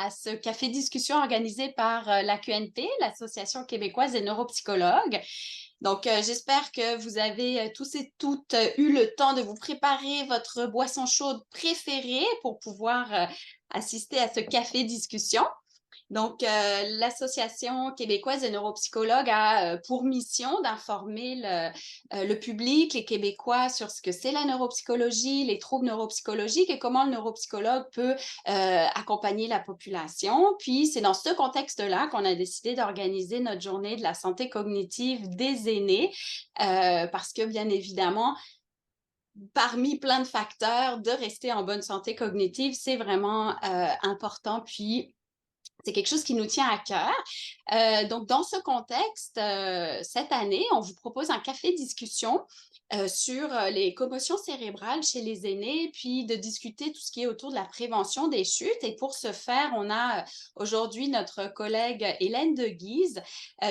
à ce café discussion organisé par l'AQNP, l'Association québécoise des neuropsychologues. Donc, j'espère que vous avez tous et toutes eu le temps de vous préparer votre boisson chaude préférée pour pouvoir assister à ce café discussion. Donc, l'Association québécoise des neuropsychologues a pour mission d'informer le public, les Québécois, sur ce que c'est la neuropsychologie, les troubles neuropsychologiques et comment le neuropsychologue peut accompagner la population. Puis, c'est dans ce contexte-là qu'on a décidé d'organiser notre journée de la santé cognitive des aînés, parce que, bien évidemment, parmi plein de facteurs, de rester en bonne santé cognitive, c'est vraiment important. Puis, c'est quelque chose qui nous tient à cœur. Donc, dans ce contexte, cette année, on vous propose un café discussion sur les commotions cérébrales chez les aînés, puis de discuter tout ce qui est autour de la prévention des chutes. Et pour ce faire, on a aujourd'hui notre collègue Hélène de Guise,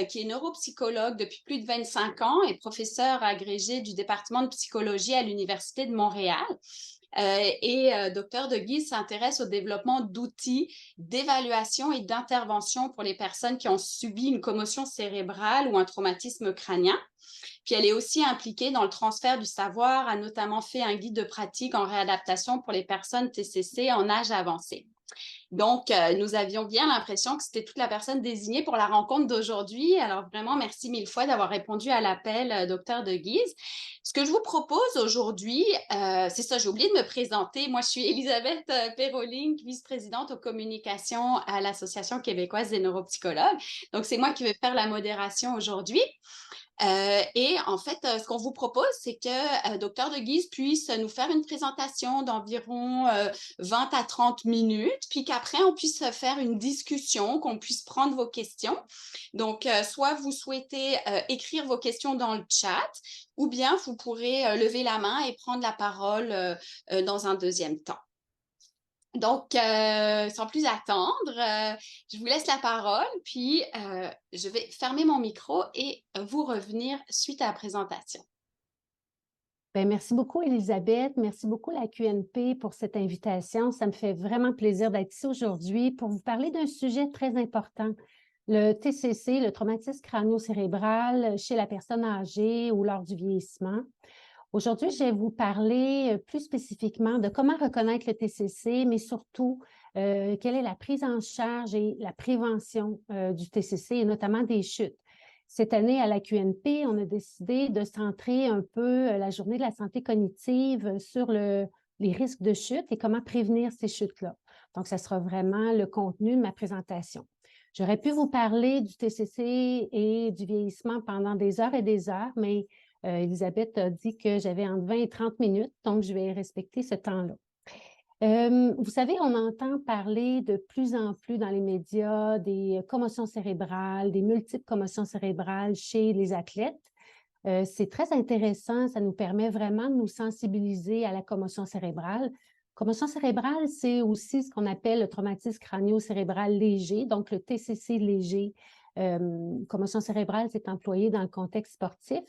qui est neuropsychologue depuis plus de 25 ans et professeure agrégée du département de psychologie à l'Université de Montréal. Dr de Guise s'intéresse au développement d'outils d'évaluation et d'intervention pour les personnes qui ont subi une commotion cérébrale ou un traumatisme crânien. Puis elle est aussi impliquée dans le transfert du savoir, a notamment fait un guide de pratique en réadaptation pour les personnes TCC en âge avancé. Donc, nous avions bien l'impression que c'était toute la personne désignée pour la rencontre d'aujourd'hui. Alors, vraiment, merci mille fois d'avoir répondu à l'appel, docteur de Guise. Ce que je vous propose aujourd'hui, c'est ça, j'ai oublié de me présenter. Moi, je suis Elisabeth Perroling, vice-présidente aux communications à l'Association québécoise des neuropsychologues. Donc, c'est moi qui vais faire la modération aujourd'hui. Et en fait, ce qu'on vous propose, c'est que Dr de Guise puisse nous faire une présentation d'environ 20 à 30 minutes, puis qu'après, on puisse faire une discussion, qu'on puisse prendre vos questions. Donc, soit vous souhaitez écrire vos questions dans le chat, ou bien vous pourrez lever la main et prendre la parole dans un deuxième temps. Donc, sans plus attendre, je vous laisse la parole, puis je vais fermer mon micro et vous revenir suite à la présentation. Bien, merci beaucoup, Elisabeth. Merci beaucoup, la QNP, pour cette invitation. Ça me fait vraiment plaisir d'être ici aujourd'hui pour vous parler d'un sujet très important, le TCC, le traumatisme crânio-cérébral chez la personne âgée ou lors du vieillissement. Aujourd'hui, je vais vous parler plus spécifiquement de comment reconnaître le TCC, mais surtout, quelle est la prise en charge et la prévention du TCC, et notamment des chutes. Cette année, à la QNP, on a décidé de centrer un peu la journée de la santé cognitive sur les risques de chute et comment prévenir ces chutes-là. Donc, ça sera vraiment le contenu de ma présentation. J'aurais pu vous parler du TCC et du vieillissement pendant des heures et des heures, mais Elisabeth a dit que j'avais entre 20 et 30 minutes, donc je vais respecter ce temps-là. Vous savez, on entend parler de plus en plus dans les médias des commotions cérébrales, des multiples commotions cérébrales chez les athlètes. C'est très intéressant, ça nous permet vraiment de nous sensibiliser à la commotion cérébrale. Commotion cérébrale, c'est aussi ce qu'on appelle le traumatisme crânio-cérébral léger, donc le TCC léger. Commotion cérébrale, c'est employé dans le contexte sportif,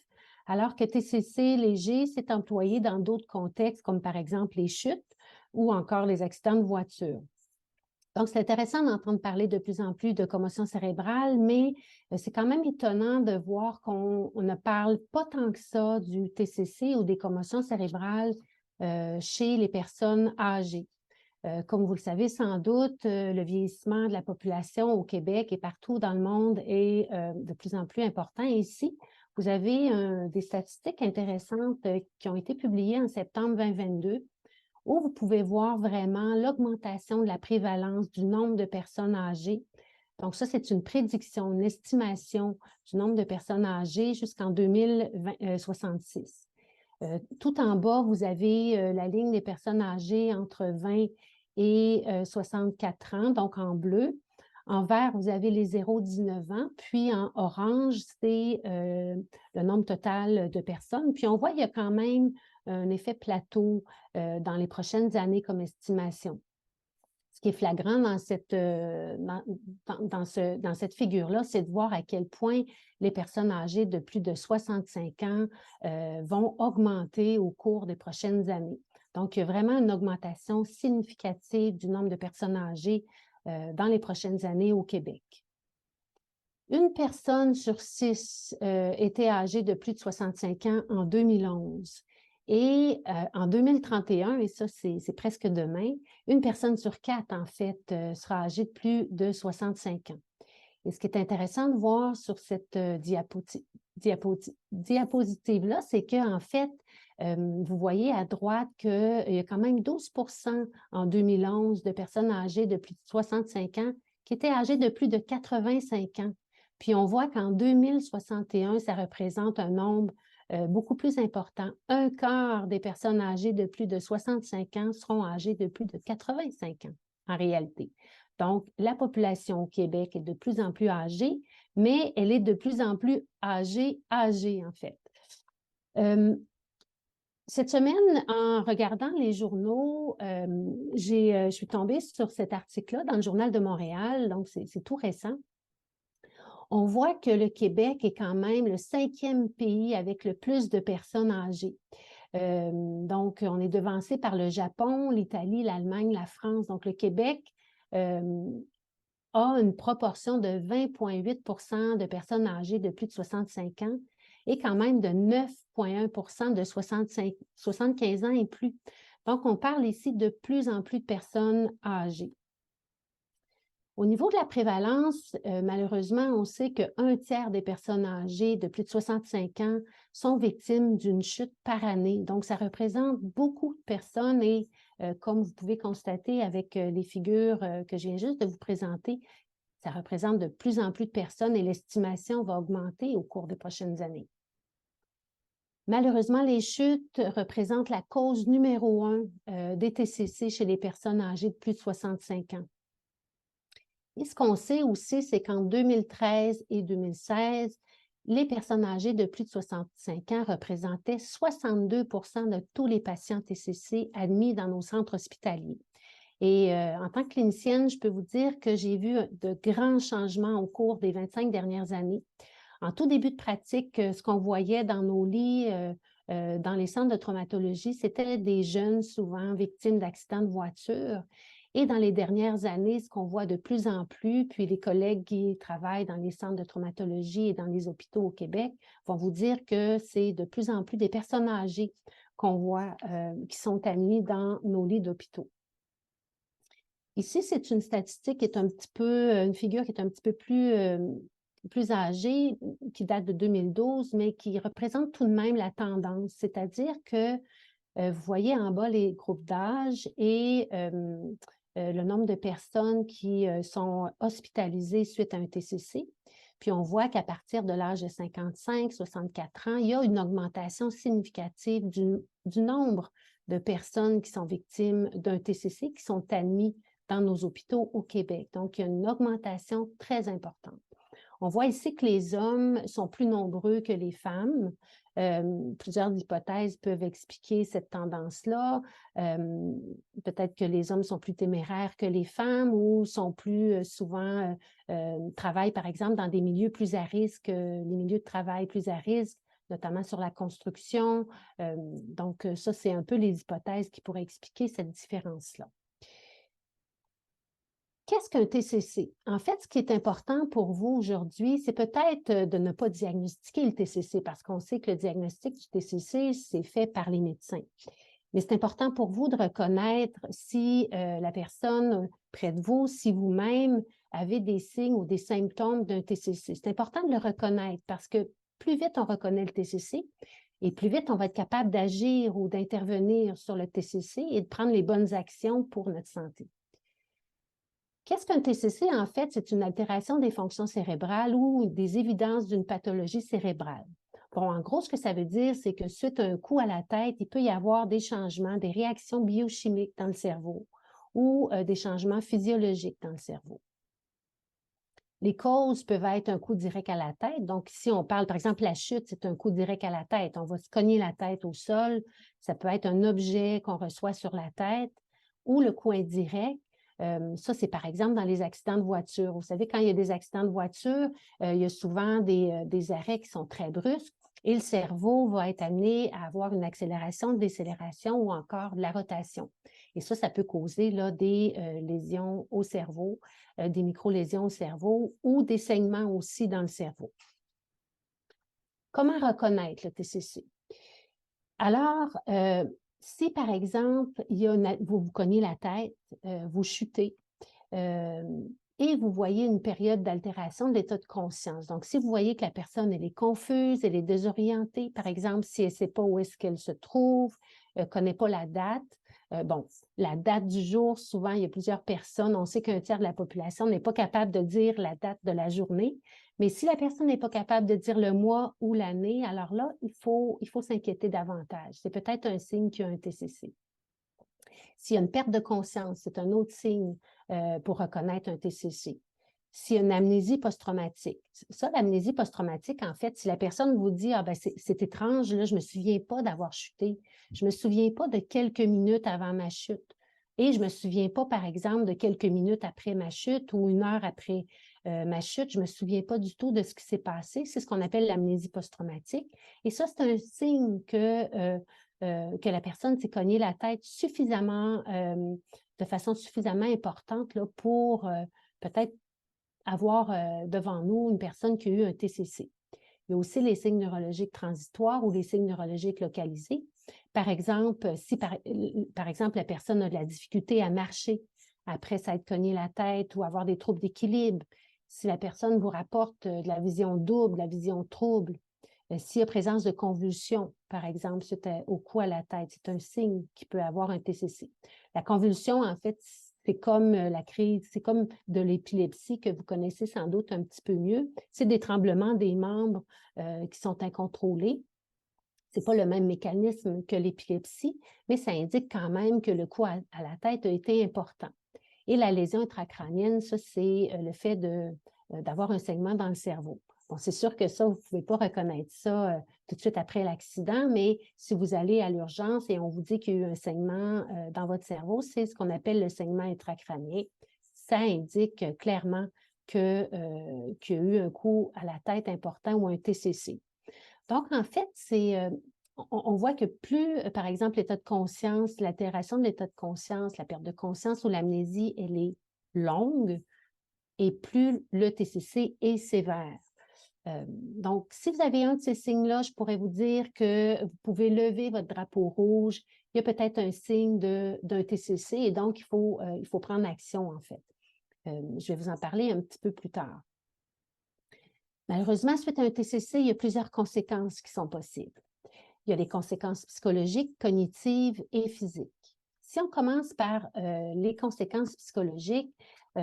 alors que TCC léger, c'est employé dans d'autres contextes, comme par exemple les chutes ou encore les accidents de voiture. Donc, c'est intéressant d'entendre parler de plus en plus de commotion cérébrale, mais c'est quand même étonnant de voir qu'on ne parle pas tant que ça du TCC ou des commotions cérébrales chez les personnes âgées. Comme vous le savez sans doute, le vieillissement de la population au Québec et partout dans le monde est de plus en plus important. Et ici, vous avez des statistiques intéressantes qui ont été publiées en septembre 2022, où vous pouvez voir vraiment l'augmentation de la prévalence du nombre de personnes âgées. Donc ça, c'est une prédiction, une estimation du nombre de personnes âgées jusqu'en 2066. Tout en bas, vous avez la ligne des personnes âgées entre 20 et 64 ans, donc en bleu. En vert, vous avez les 0-19 ans, puis en orange, c'est le nombre total de personnes. Puis on voit qu'il y a quand même un effet plateau dans les prochaines années comme estimation. Ce qui est flagrant dans cette figure-là, c'est de voir à quel point les personnes âgées de plus de 65 ans vont augmenter au cours des prochaines années. Donc, il y a vraiment une augmentation significative du nombre de personnes âgées dans les prochaines années au Québec. Une personne sur 6 était âgée de plus de 65 ans en 2011. Et en 2031, et ça c'est presque demain, une personne sur 4 en fait sera âgée de plus de 65 ans. Et ce qui est intéressant de voir sur cette diapositive-là, c'est qu'en fait, vous voyez à droite qu'il y a quand même 12% en 2011 de personnes âgées de plus de 65 ans qui étaient âgées de plus de 85 ans. Puis on voit qu'en 2061, ça représente un nombre beaucoup plus important. Un quart des personnes âgées de plus de 65 ans seront âgées de plus de 85 ans, en réalité. Donc, la population au Québec est de plus en plus âgée, mais elle est de plus en plus âgée, en fait. Cette semaine, en regardant les journaux, je suis tombée sur cet article-là dans le Journal de Montréal, donc c'est tout récent. On voit que le Québec est quand même le 5e pays avec le plus de personnes âgées. Donc, on est devancé par le Japon, l'Italie, l'Allemagne, la France. Donc, le Québec a une proportion de 20,8% de personnes âgées de plus de 65 ans et quand même de 9,1% de 75 ans et plus. Donc, on parle ici de plus en plus de personnes âgées. Au niveau de la prévalence, malheureusement, on sait qu'un tiers des personnes âgées de plus de 65 ans sont victimes d'une chute par année. Donc, ça représente beaucoup de personnes et comme vous pouvez constater avec les figures que je viens juste de vous présenter, ça représente de plus en plus de personnes et l'estimation va augmenter au cours des prochaines années. Malheureusement, les chutes représentent la cause numéro 1 des TCC chez les personnes âgées de plus de 65 ans. Et ce qu'on sait aussi, c'est qu'en 2013 et 2016, les personnes âgées de plus de 65 ans représentaient 62% de tous les patients TCC admis dans nos centres hospitaliers. Et en tant que clinicienne, je peux vous dire que j'ai vu de grands changements au cours des 25 dernières années. En tout début de pratique, ce qu'on voyait dans nos lits, dans les centres de traumatologie, c'était des jeunes souvent victimes d'accidents de voiture. Et dans les dernières années, ce qu'on voit de plus en plus, puis les collègues qui travaillent dans les centres de traumatologie et dans les hôpitaux au Québec vont vous dire que c'est de plus en plus des personnes âgées qu'on voit qui sont admises dans nos lits d'hôpitaux. Ici, c'est une statistique qui est un petit peu, une figure qui est un petit peu plus âgée, qui date de 2012, mais qui représente tout de même la tendance. C'est-à-dire que vous voyez en bas les groupes d'âge et le nombre de personnes qui sont hospitalisées suite à un TCC. Puis on voit qu'à partir de l'âge de 55, 64 ans, il y a une augmentation significative du nombre de personnes qui sont victimes d'un TCC, qui sont admis dans nos hôpitaux au Québec. Donc, il y a une augmentation très importante. On voit ici que les hommes sont plus nombreux que les femmes. Plusieurs hypothèses peuvent expliquer cette tendance-là. Peut-être que les hommes sont plus téméraires que les femmes ou sont plus souvent travaillent, par exemple, dans des milieux plus à risque, les milieux de travail plus à risque, notamment sur la construction. Donc, ça, c'est un peu les hypothèses qui pourraient expliquer cette différence-là. Qu'est-ce qu'un TCC? En fait, ce qui est important pour vous aujourd'hui, c'est peut-être de ne pas diagnostiquer le TCC parce qu'on sait que le diagnostic du TCC, c'est fait par les médecins. Mais c'est important pour vous de reconnaître si la personne près de vous, si vous-même avez des signes ou des symptômes d'un TCC. C'est important de le reconnaître parce que plus vite on reconnaît le TCC et plus vite on va être capable d'agir ou d'intervenir sur le TCC et de prendre les bonnes actions pour notre santé. Qu'est-ce qu'un TCC? En fait, c'est une altération des fonctions cérébrales ou des évidences d'une pathologie cérébrale. Bon, en gros, ce que ça veut dire, c'est que suite à un coup à la tête, il peut y avoir des changements, des réactions biochimiques dans le cerveau ou des changements physiologiques dans le cerveau. Les causes peuvent être un coup direct à la tête. Donc, si on parle, par exemple, la chute, c'est un coup direct à la tête. On va se cogner la tête au sol. Ça peut être un objet qu'on reçoit sur la tête ou le coup indirect. Ça, c'est par exemple dans les accidents de voiture. Vous savez, quand il y a des accidents de voiture, il y a souvent des arrêts qui sont très brusques et le cerveau va être amené à avoir une accélération, décélération ou encore de la rotation. Et ça peut causer là, des lésions au cerveau, des micro-lésions au cerveau ou des saignements aussi dans le cerveau. Comment reconnaître le TCC? Alors, si par exemple, vous vous cognez la tête, vous chutez, et vous voyez une période d'altération de l'état de conscience. Donc, si vous voyez que la personne, elle est confuse, elle est désorientée, par exemple, si elle ne sait pas où est-ce qu'elle se trouve, ne connaît pas la date, bon, la date du jour, souvent, il y a plusieurs personnes, on sait qu'un tiers de la population n'est pas capable de dire la date de la journée, mais si la personne n'est pas capable de dire le mois ou l'année, alors là, il faut s'inquiéter davantage. C'est peut-être un signe qu'il y a un TCC. S'il y a une perte de conscience, c'est un autre signe pour reconnaître un TCC. S'il y a une amnésie post-traumatique, ça, l'amnésie post-traumatique, en fait, si la personne vous dit « Ah, ben c'est étrange, là, je ne me souviens pas d'avoir chuté, je ne me souviens pas de quelques minutes avant ma chute, et je ne me souviens pas, par exemple, de quelques minutes après ma chute ou une heure après ma chute, je ne me souviens pas du tout de ce qui s'est passé », c'est ce qu'on appelle l'amnésie post-traumatique. Et ça, c'est un signe que la personne s'est cognée la tête suffisamment, de façon suffisamment importante là, pour peut-être avoir devant nous une personne qui a eu un TCC. Il y a aussi les signes neurologiques transitoires ou les signes neurologiques localisés. Par exemple, si par exemple la personne a de la difficulté à marcher après s'être cogné la tête ou avoir des troubles d'équilibre, si la personne vous rapporte de la vision double, de la vision trouble, s'il y a présence de convulsions, par exemple, suite au coup à la tête, c'est un signe qui peut avoir un TCC. La convulsion, en fait, c'est comme la crise, c'est comme de l'épilepsie que vous connaissez sans doute un petit peu mieux. C'est des tremblements des membres qui sont incontrôlés. Ce n'est pas le même mécanisme que l'épilepsie, mais ça indique quand même que le coup à la tête a été important. Et la lésion intracrânienne, ça, c'est le fait d'avoir un saignement dans le cerveau. Bon, c'est sûr que ça, vous ne pouvez pas reconnaître ça tout de suite après l'accident, mais si vous allez à l'urgence et on vous dit qu'il y a eu un saignement dans votre cerveau, c'est ce qu'on appelle le saignement intracrânien. Ça indique clairement qu'il y a eu un coup à la tête important ou un TCC. Donc, en fait, on voit que plus, par exemple, l'état de conscience, l'altération de l'état de conscience, la perte de conscience ou l'amnésie, elle est longue, et plus le TCC est sévère. Donc, si vous avez un de ces signes-là, je pourrais vous dire que vous pouvez lever votre drapeau rouge. Il y a peut-être un signe d'un TCC et donc il faut prendre action, en fait. Je vais vous en parler un petit peu plus tard. Malheureusement, suite à un TCC, il y a plusieurs conséquences qui sont possibles. Il y a des conséquences psychologiques, cognitives et physiques. Si on commence par les conséquences psychologiques,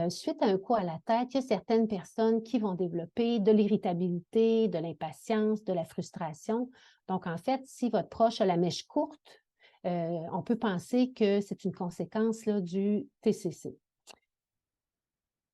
suite à un coup à la tête, il y a certaines personnes qui vont développer de l'irritabilité, de l'impatience, de la frustration. Donc, en fait, si votre proche a la mèche courte, on peut penser que c'est une conséquence là, du TCC.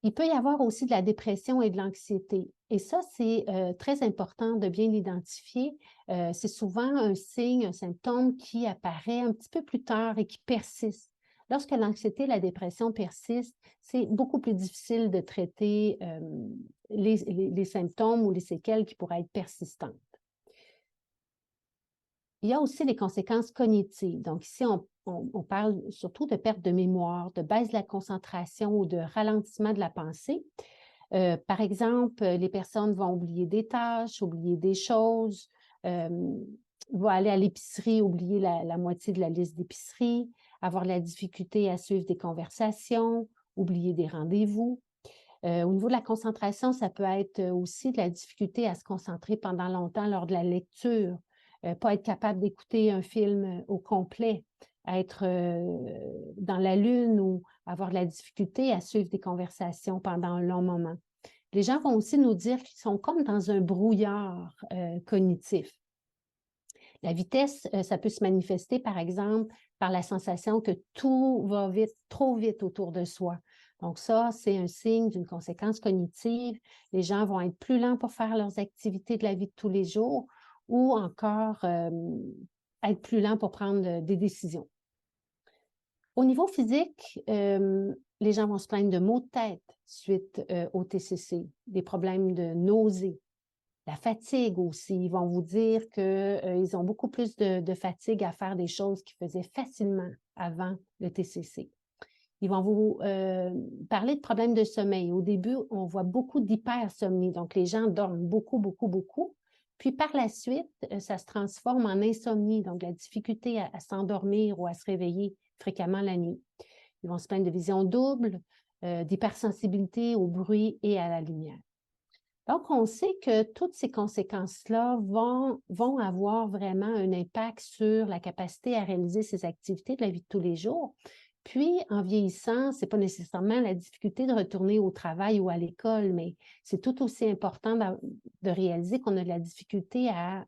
Il peut y avoir aussi de la dépression et de l'anxiété. Et ça, c'est très important de bien l'identifier. C'est souvent un signe, un symptôme qui apparaît un petit peu plus tard et qui persiste. Lorsque l'anxiété et la dépression persistent, c'est beaucoup plus difficile de traiter les symptômes ou les séquelles qui pourraient être persistantes. Il y a aussi les conséquences cognitives. Donc ici, on parle surtout de perte de mémoire, de baisse de la concentration ou de ralentissement de la pensée. Par exemple, les personnes vont oublier des tâches, oublier des choses, vont aller à l'épicerie, oublier la moitié de la liste d'épicerie, avoir de la difficulté à suivre des conversations, oublier des rendez-vous. Au niveau de la concentration, ça peut être aussi de la difficulté à se concentrer pendant longtemps lors de la lecture, pas être capable d'écouter un film au complet, être dans la lune ou avoir de la difficulté à suivre des conversations pendant un long moment. Les gens vont aussi nous dire qu'ils sont comme dans un brouillard cognitif. La vitesse, ça peut se manifester, par exemple, par la sensation que tout va vite, trop vite autour de soi. Donc ça, c'est un signe d'une conséquence cognitive. Les gens vont être plus lents pour faire leurs activités de la vie de tous les jours ou encore être plus lents pour prendre des décisions. Au niveau physique, les gens vont se plaindre de maux de tête suite au TCC, des problèmes de nausées, La fatigue aussi, ils vont vous dire qu'ils ont beaucoup plus de fatigue à faire des choses qu'ils faisaient facilement avant le TCC. Ils vont vous parler de problèmes de sommeil. Au début, on voit beaucoup d'hypersomnie, donc les gens dorment beaucoup, beaucoup, beaucoup. Puis par la suite, ça se transforme en insomnie, donc la difficulté à s'endormir ou à se réveiller fréquemment la nuit. Ils vont se plaindre de vision double, d'hypersensibilité au bruit et à la lumière. Donc, on sait que toutes ces conséquences-là vont avoir vraiment un impact sur la capacité à réaliser ces activités de la vie de tous les jours. Puis, en vieillissant, ce n'est pas nécessairement la difficulté de retourner au travail ou à l'école, mais c'est tout aussi important de réaliser qu'on a de la difficulté à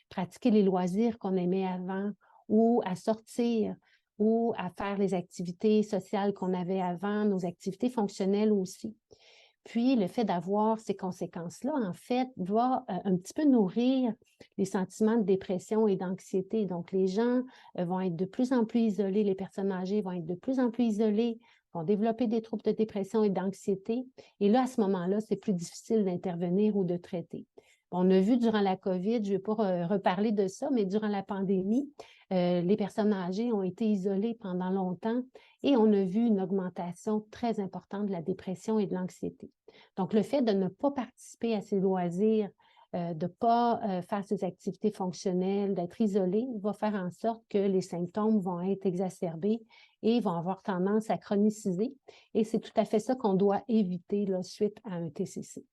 pratiquer les loisirs qu'on aimait avant ou à sortir ou à faire les activités sociales qu'on avait avant, nos activités fonctionnelles aussi. Puis, le fait d'avoir ces conséquences-là, en fait, va un petit peu nourrir les sentiments de dépression et d'anxiété. Donc, les gens vont être de plus en plus isolés, les personnes âgées vont être de plus en plus isolées, vont développer des troubles de dépression et d'anxiété. Et là, à ce moment-là, c'est plus difficile d'intervenir ou de traiter. On a vu durant la COVID, je ne vais pas reparler de ça, mais durant la pandémie, les personnes âgées ont été isolées pendant longtemps et on a vu une augmentation très importante de la dépression et de l'anxiété. Donc, le fait de ne pas participer à ces loisirs, de ne pas faire ces activités fonctionnelles, d'être isolé, va faire en sorte que les symptômes vont être exacerbés et vont avoir tendance à chroniciser. Et c'est tout à fait ça qu'on doit éviter là, suite à un TCC.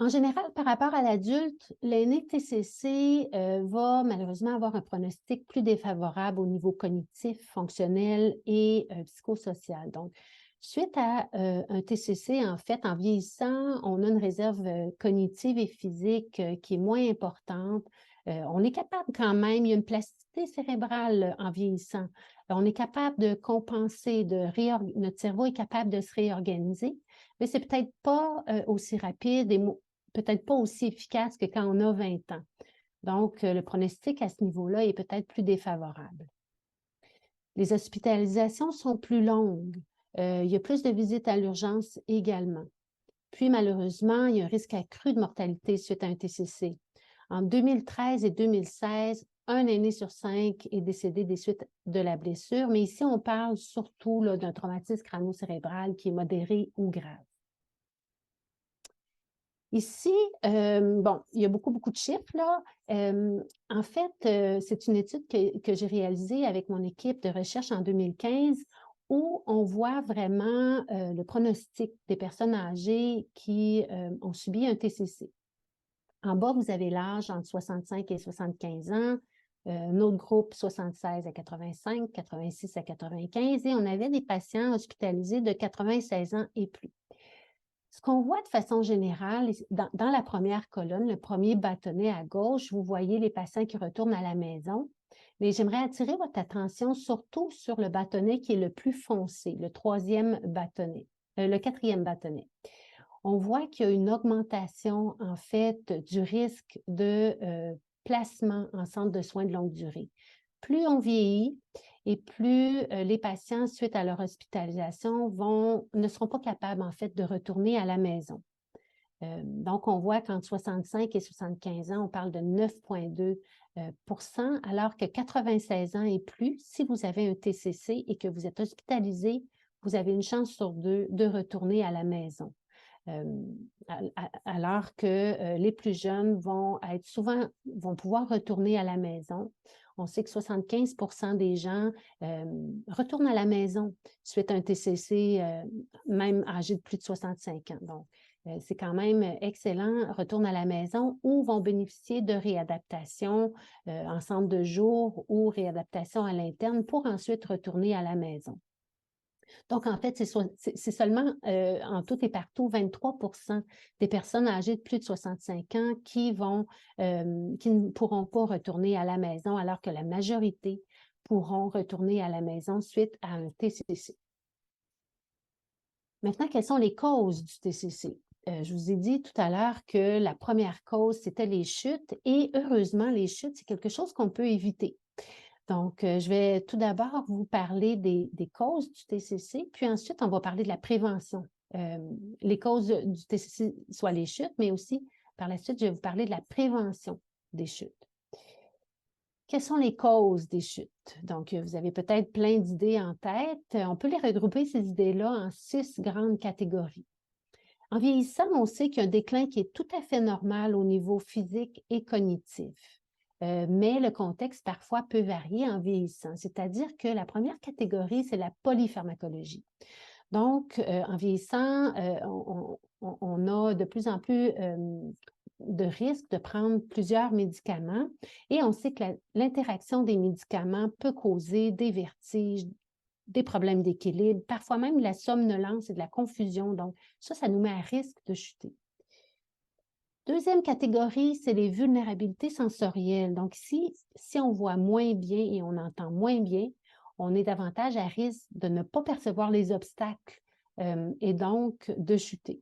En général, par rapport à l'adulte, l'aîné TCC va malheureusement avoir un pronostic plus défavorable au niveau cognitif, fonctionnel et psychosocial. Donc, suite à un TCC, en fait, en vieillissant, on a une réserve cognitive et physique qui est moins importante. On est capable quand même, il y a une plasticité cérébrale en vieillissant. On est capable de compenser, notre cerveau est capable de se réorganiser, mais c'est peut-être pas aussi rapide et peut-être pas aussi efficace que quand on a 20 ans. Donc, le pronostic à ce niveau-là est peut-être plus défavorable. Les hospitalisations sont plus longues. Il y a plus de visites à l'urgence également. Puis, malheureusement, il y a un risque accru de mortalité suite à un TCC. En 2013 et 2016, un aîné sur 5 est décédé des suites de la blessure, mais ici, on parle surtout d'un traumatisme crânio-cérébral qui est modéré ou grave. Ici, bon, il y a beaucoup, beaucoup de chiffres, là. En fait, c'est une étude que j'ai réalisée avec mon équipe de recherche en 2015 où on voit vraiment le pronostic des personnes âgées qui ont subi un TCC. En bas, vous avez l'âge entre 65 et 75 ans, notre groupe 76 à 85, 86 à 95, et on avait des patients hospitalisés de 96 ans et plus. Ce qu'on voit de façon générale, dans la première colonne, le premier bâtonnet à gauche, vous voyez les patients qui retournent à la maison. Mais j'aimerais attirer votre attention surtout sur le bâtonnet qui est le plus foncé, le quatrième bâtonnet. On voit qu'il y a une augmentation, en fait, du risque de placement en centre de soins de longue durée. Plus on vieillit et plus les patients, suite à leur hospitalisation, ne seront pas capables, en fait, de retourner à la maison. Donc, on voit qu'entre 65 et 75 ans, on parle de 9,2 alors que 96 ans et plus, si vous avez un TCC et que vous êtes hospitalisé, vous avez une chance sur 2 de retourner à la maison. Alors que les plus jeunes vont pouvoir retourner à la maison. On sait que 75% des gens retournent à la maison suite à un TCC, même âgés de plus de 65 ans. Donc, c'est quand même excellent, retournent à la maison ou vont bénéficier de réadaptation en centre de jour ou réadaptation à l'interne pour ensuite retourner à la maison. Donc, en fait, c'est seulement en tout et partout 23% des personnes âgées de plus de 65 ans qui ne pourront pas retourner à la maison, alors que la majorité pourront retourner à la maison suite à un TCC. Maintenant, quelles sont les causes du TCC? Je vous ai dit tout à l'heure que la première cause, c'était les chutes et heureusement, les chutes, c'est quelque chose qu'on peut éviter. Donc, je vais tout d'abord vous parler des causes du TCC, puis ensuite, on va parler de la prévention les causes du TCC, soit les chutes, mais aussi, par la suite, je vais vous parler de la prévention des chutes. Quelles sont les causes des chutes? Donc, vous avez peut-être plein d'idées en tête. On peut les regrouper, ces idées-là, en 6 grandes catégories. En vieillissant, on sait qu'il y a un déclin qui est tout à fait normal au niveau physique et cognitif. Mais le contexte, parfois, peut varier en vieillissant. C'est-à-dire que la première catégorie, c'est la polypharmacologie. Donc, en vieillissant, on a de plus en plus de risques de prendre plusieurs médicaments et on sait que l'interaction des médicaments peut causer des vertiges, des problèmes d'équilibre, parfois même de la somnolence et de la confusion. Donc, ça nous met à risque de chuter. Deuxième catégorie, c'est les vulnérabilités sensorielles. Donc, si on voit moins bien et on entend moins bien, on est davantage à risque de ne pas percevoir les obstacles et donc de chuter.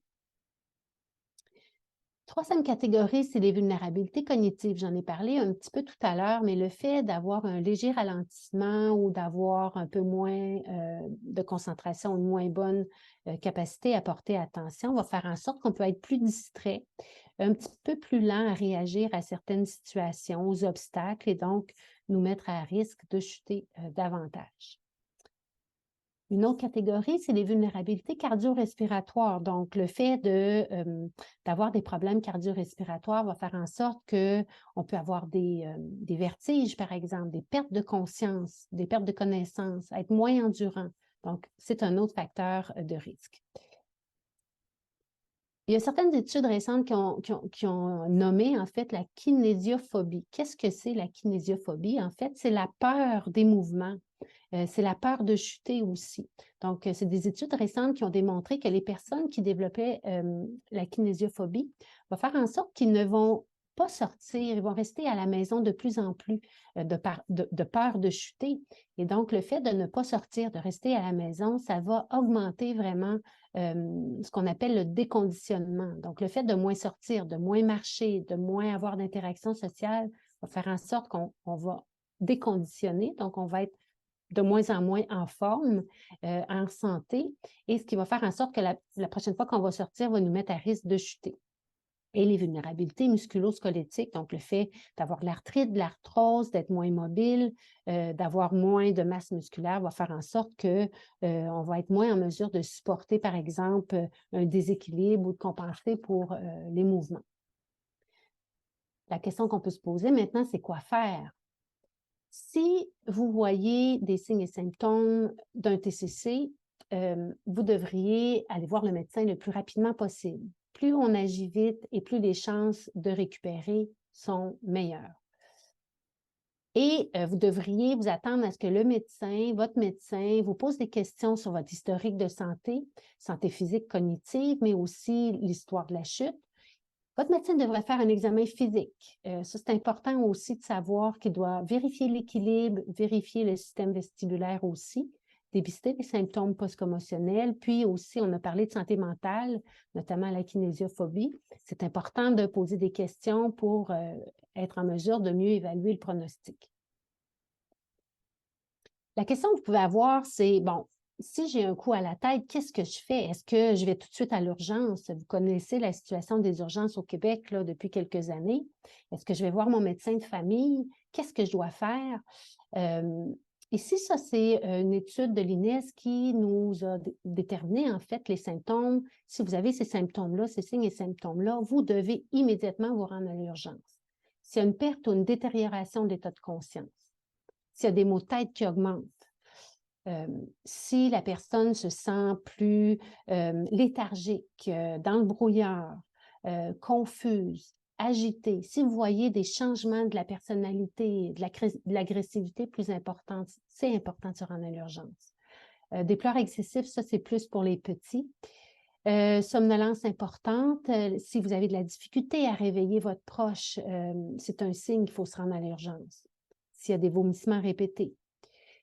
Troisième catégorie, c'est les vulnérabilités cognitives. J'en ai parlé un petit peu tout à l'heure, mais le fait d'avoir un léger ralentissement ou d'avoir un peu moins de concentration, une moins bonne capacité à porter attention va faire en sorte qu'on peut être plus distrait, un petit peu plus lent à réagir à certaines situations, aux obstacles, et donc nous mettre à risque de chuter davantage. Une autre catégorie, c'est les vulnérabilités cardio-respiratoires. Donc, le fait d'avoir des problèmes cardio-respiratoires va faire en sorte qu'on peut avoir des vertiges, par exemple, des pertes de conscience, des pertes de connaissance, être moins endurant. Donc, c'est un autre facteur de risque. Il y a certaines études récentes qui ont nommé, en fait, la kinésiophobie. Qu'est-ce que c'est la kinésiophobie? En fait, c'est la peur des mouvements. C'est la peur de chuter aussi. Donc, c'est des études récentes qui ont démontré que les personnes qui développaient la kinésiophobie vont faire en sorte qu'ils ne vont pas sortir, ils vont rester à la maison de plus en plus de peur de chuter. Et donc, le fait de ne pas sortir, de rester à la maison, ça va augmenter vraiment ce qu'on appelle le déconditionnement. Donc, le fait de moins sortir, de moins marcher, de moins avoir d'interaction sociale va faire en sorte qu'on va déconditionner. Donc, on va être de moins en moins en forme, en santé, et ce qui va faire en sorte que la prochaine fois qu'on va sortir va nous mettre à risque de chuter. Et les vulnérabilités musculo-squelettiques, donc le fait d'avoir de l'arthrite, de l'arthrose, d'être moins mobile, d'avoir moins de masse musculaire va faire en sorte qu'on va être moins en mesure de supporter, par exemple, un déséquilibre ou de compenser pour les mouvements. La question qu'on peut se poser maintenant, c'est quoi faire? Si vous voyez des signes et symptômes d'un TCC, vous devriez aller voir le médecin le plus rapidement possible. Plus on agit vite et plus les chances de récupérer sont meilleures. Et vous devriez vous attendre à ce que le médecin, votre médecin, vous pose des questions sur votre historique de santé physique, cognitive, mais aussi l'histoire de la chute. Votre médecin devrait faire un examen physique. Ça, c'est important aussi de savoir qu'il doit vérifier l'équilibre, vérifier le système vestibulaire aussi, dépister les symptômes post-commotionnels, puis aussi, on a parlé de santé mentale, notamment la kinésiophobie. C'est important de poser des questions pour être en mesure de mieux évaluer le pronostic. La question que vous pouvez avoir, c'est, bon, si j'ai un coup à la tête, qu'est-ce que je fais? Est-ce que je vais tout de suite à l'urgence? Vous connaissez la situation des urgences au Québec là, depuis quelques années. Est-ce que je vais voir mon médecin de famille? Qu'est-ce que je dois faire? Ici, ça, c'est une étude de l'INES qui nous a déterminé, en fait, les symptômes. Si vous avez ces symptômes-là, ces signes et symptômes-là, vous devez immédiatement vous rendre à l'urgence. S'il y a une perte ou une détérioration de l'état de conscience, s'il y a des maux de tête qui augmentent, si la personne se sent plus léthargique, dans le brouillard, confuse, agitée, si vous voyez des changements de la personnalité, de l'agressivité plus importante, c'est important de se rendre à l'urgence. Des pleurs excessifs, ça, c'est plus pour les petits. Somnolence importante, si vous avez de la difficulté à réveiller votre proche, c'est un signe qu'il faut se rendre à l'urgence. S'il y a des vomissements répétés,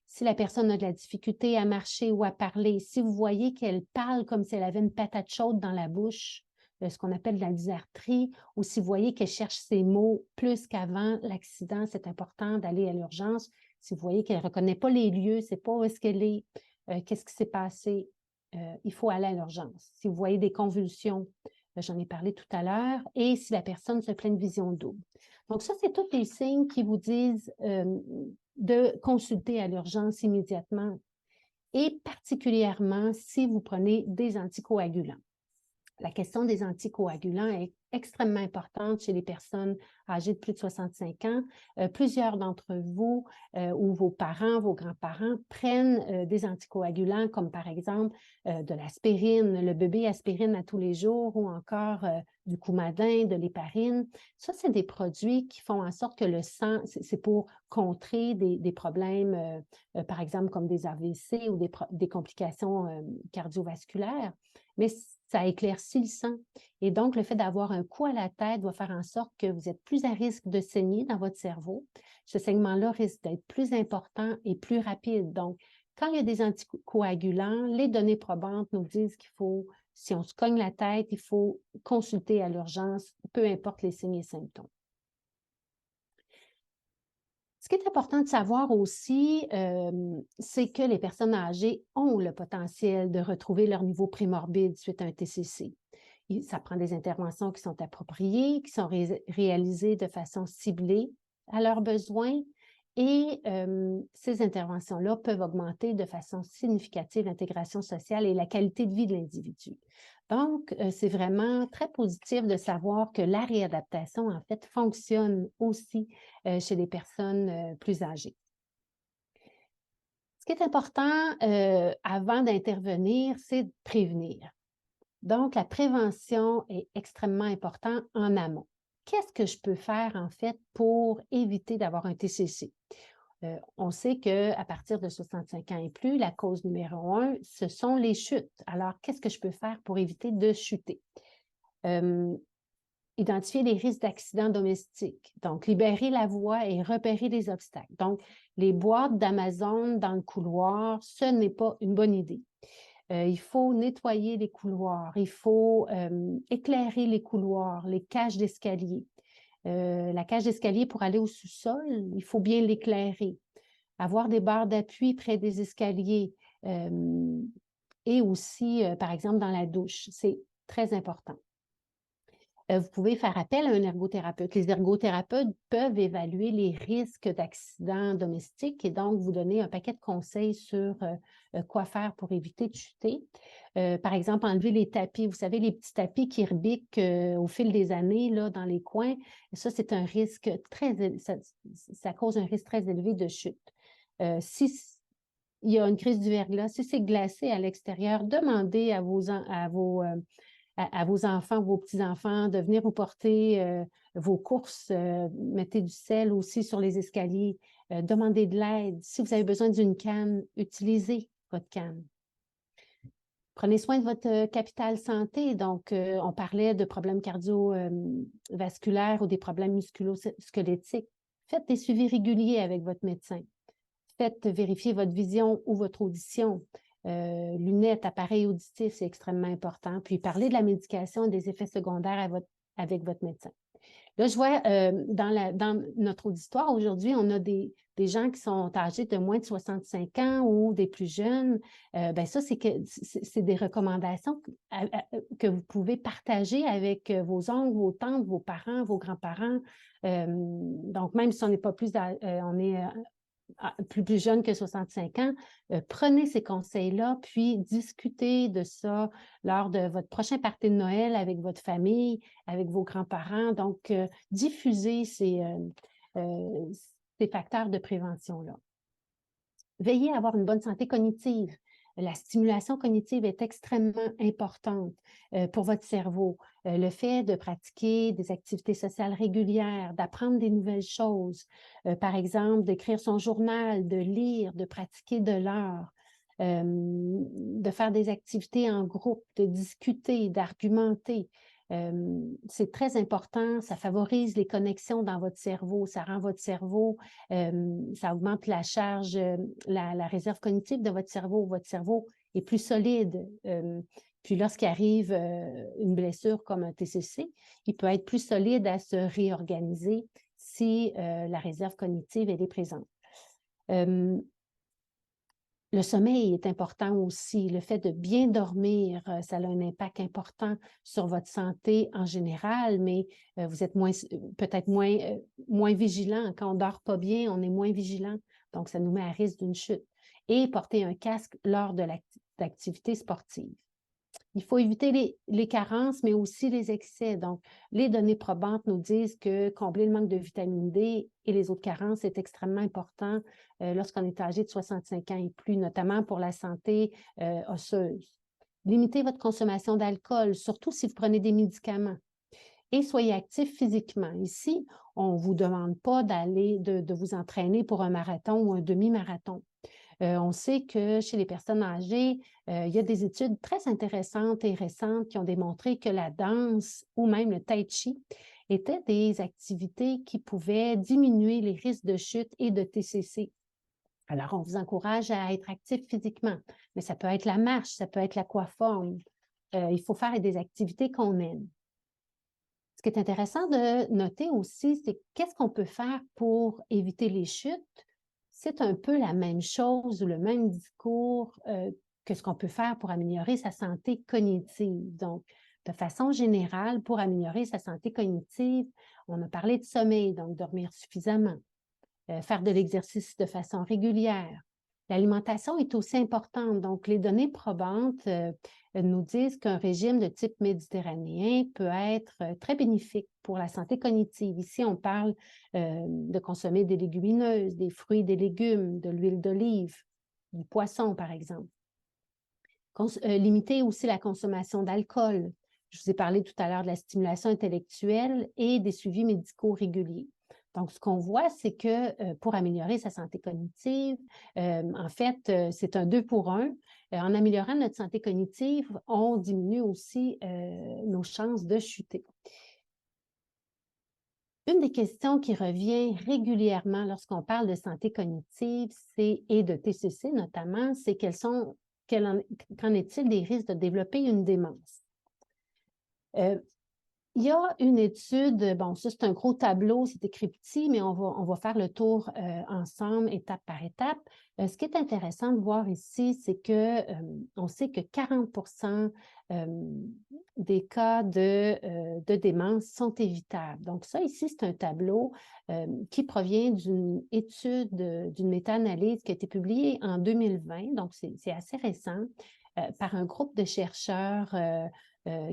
si la personne a de la difficulté à marcher ou à parler, si vous voyez qu'elle parle comme si elle avait une patate chaude dans la bouche, ce qu'on appelle de la dysarthrie, ou si vous voyez qu'elle cherche ses mots plus qu'avant l'accident, c'est important d'aller à l'urgence. Si vous voyez qu'elle ne reconnaît pas les lieux, c'est pas où est-ce qu'elle est, qu'est-ce qui s'est passé, il faut aller à l'urgence. Si vous voyez des convulsions, j'en ai parlé tout à l'heure, et si la personne se plaint de vision double. Donc ça, c'est tous les signes qui vous disent de consulter à l'urgence immédiatement, et particulièrement si vous prenez des anticoagulants. La question des anticoagulants est extrêmement importante chez les personnes âgées de plus de 65 ans. Plusieurs d'entre vous ou vos parents, vos grands-parents prennent des anticoagulants comme par exemple de l'aspirine, le bébé aspirine à tous les jours ou encore du Coumadin, de l'héparine. Ça, c'est des produits qui font en sorte que le sang, c'est pour contrer des problèmes, par exemple comme des AVC ou des complications cardiovasculaires. Mais ça éclaircit le sang. Et donc, le fait d'avoir un coup à la tête va faire en sorte que vous êtes plus à risque de saigner dans votre cerveau. Ce saignement-là risque d'être plus important et plus rapide. Donc, quand il y a des anticoagulants, les données probantes nous disent qu'il faut, si on se cogne la tête, il faut consulter à l'urgence, peu importe les signes et symptômes. Ce qui est important de savoir aussi, c'est que les personnes âgées ont le potentiel de retrouver leur niveau prémorbide suite à un TCC. Ça prend des interventions qui sont appropriées, qui sont réalisées de façon ciblée à leurs besoins et ces interventions-là peuvent augmenter de façon significative l'intégration sociale et la qualité de vie de l'individu. Donc, c'est vraiment très positif de savoir que la réadaptation, en fait, fonctionne aussi chez les personnes plus âgées. Ce qui est important avant d'intervenir, c'est de prévenir. Donc, la prévention est extrêmement importante en amont. Qu'est-ce que je peux faire, en fait, pour éviter d'avoir un TCC? On sait qu'à partir de 65 ans et plus, la cause numéro 1, ce sont les chutes. Alors, qu'est-ce que je peux faire pour éviter de chuter? Identifier les risques d'accidents domestiques. Donc, libérer la voie et repérer les obstacles. Donc, les boîtes d'Amazon dans le couloir, ce n'est pas une bonne idée. Il faut nettoyer les couloirs, il faut éclairer les couloirs, les cages d'escalier. La cage d'escalier pour aller au sous-sol, il faut bien l'éclairer. Avoir des barres d'appui près des escaliers et aussi, par exemple, dans la douche, c'est très important. Vous pouvez faire appel à un ergothérapeute. Les ergothérapeutes peuvent évaluer les risques d'accidents domestiques et donc vous donner un paquet de conseils sur quoi faire pour éviter de chuter. Par exemple, enlever les tapis. Vous savez, les petits tapis qui rebiquent au fil des années là, dans les coins. Ça, c'est un risque ça cause un risque très élevé de chute. Si il y a une crise du verglas, si c'est glacé à l'extérieur, demandez à vos enfants, vos petits-enfants, de venir vous porter vos courses. Mettez du sel aussi sur les escaliers. Demandez de l'aide. Si vous avez besoin d'une canne, utilisez votre canne. Prenez soin de votre capital santé. Donc, on parlait de problèmes cardiovasculaires ou des problèmes musculo-squelettiques. Faites des suivis réguliers avec votre médecin. Faites vérifier votre vision ou votre audition. Lunettes, appareils auditifs, c'est extrêmement important. Puis, parlez de la médication et des effets secondaires avec votre médecin. Là, je vois dans notre auditoire aujourd'hui, on a des gens qui sont âgés de moins de 65 ans ou des plus jeunes. Bien, ça, c'est des recommandations que vous pouvez partager avec vos oncles, vos tantes, vos parents, vos grands-parents. Donc, même si on n'est pas on est plus jeune que 65 ans, prenez ces conseils-là, puis discutez de ça lors de votre prochain party de Noël avec votre famille, avec vos grands-parents. Donc, diffusez ces facteurs de prévention-là. Veillez à avoir une bonne santé cognitive. La stimulation cognitive est extrêmement importante pour votre cerveau. Le fait de pratiquer des activités sociales régulières, d'apprendre des nouvelles choses, par exemple, d'écrire son journal, de lire, de pratiquer de l'art, de faire des activités en groupe, de discuter, d'argumenter. C'est très important, ça favorise les connexions dans votre cerveau, ça rend votre cerveau, ça augmente la charge, la réserve cognitive de votre cerveau est plus solide. Puis lorsqu'il arrive une blessure comme un TCC, il peut être plus solide à se réorganiser si la réserve cognitive elle est présente. Le sommeil est important aussi. Le fait de bien dormir, ça a un impact important sur votre santé en général, mais vous êtes peut-être moins vigilant. Quand on ne dort pas bien, on est moins vigilant. Donc, ça nous met à risque d'une chute. Et porter un casque lors de l'activité sportive. Il faut éviter les carences, mais aussi les excès. Donc, les données probantes nous disent que combler le manque de vitamine D et les autres carences est extrêmement important lorsqu'on est âgé de 65 ans et plus, notamment pour la santé osseuse. Limitez votre consommation d'alcool, surtout si vous prenez des médicaments. Et soyez actif physiquement. Ici, on ne vous demande pas de vous entraîner pour un marathon ou un demi-marathon. On sait que chez les personnes âgées, il y a des études très intéressantes et récentes qui ont démontré que la danse ou même le tai chi étaient des activités qui pouvaient diminuer les risques de chute et de TCC. Alors, on vous encourage à être actif physiquement, mais ça peut être la marche, ça peut être l'aquaforme. Il faut faire des activités qu'on aime. Ce qui est intéressant de noter aussi, c'est qu'est-ce qu'on peut faire pour éviter les chutes. C'est un peu la même chose ou le même discours que ce qu'on peut faire pour améliorer sa santé cognitive. Donc, de façon générale, pour améliorer sa santé cognitive, on a parlé de sommeil, donc dormir suffisamment, faire de l'exercice de façon régulière. L'alimentation est aussi importante. Donc, les données probantes nous disent qu'un régime de type méditerranéen peut être très bénéfique pour la santé cognitive. Ici, on parle de consommer des légumineuses, des fruits, des légumes, de l'huile d'olive, du poisson, par exemple. Limiter aussi la consommation d'alcool. Je vous ai parlé tout à l'heure de la stimulation intellectuelle et des suivis médicaux réguliers. Donc, ce qu'on voit, c'est que pour améliorer sa santé cognitive, en fait, c'est un 2 pour 1. En améliorant notre santé cognitive, on diminue aussi nos chances de chuter. Une des questions qui revient régulièrement lorsqu'on parle de santé cognitive et de TCC notamment, c'est qu'en est-il des risques de développer une démence? Il y a une étude, bon, ça c'est un gros tableau, c'est écrit petit, mais on va faire le tour ensemble, étape par étape. Ce qui est intéressant de voir ici, c'est qu'on sait que 40% des cas de démence sont évitables. Donc ça, ici, c'est un tableau qui provient d'une étude, d'une méta-analyse qui a été publiée en 2020, donc c'est assez récent, par un groupe de chercheurs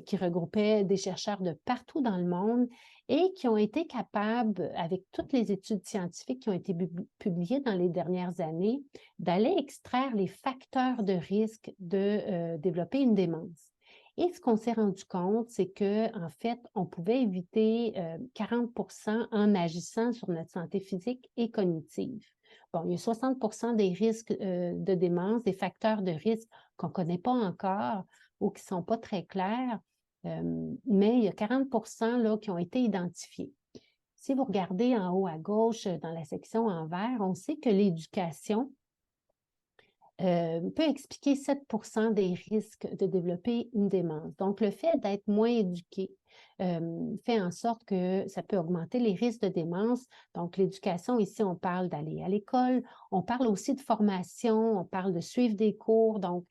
qui regroupait des chercheurs de partout dans le monde et qui ont été capables, avec toutes les études scientifiques qui ont été publiées dans les dernières années, d'aller extraire les facteurs de risque de développer une démence. Et ce qu'on s'est rendu compte, c'est qu'en fait, on pouvait éviter 40% en agissant sur notre santé physique et cognitive. Bon, il y a 60% des risques de démence, des facteurs de risque qu'on ne connaît pas encore, ou qui ne sont pas très clairs, mais il y a 40% là, qui ont été identifiés. Si vous regardez en haut à gauche, dans la section en vert, on sait que l'éducation peut expliquer 7% des risques de développer une démence. Donc, le fait d'être moins éduqué fait en sorte que ça peut augmenter les risques de démence. Donc, l'éducation, ici, on parle d'aller à l'école, on parle aussi de formation, on parle de suivre des cours. Donc,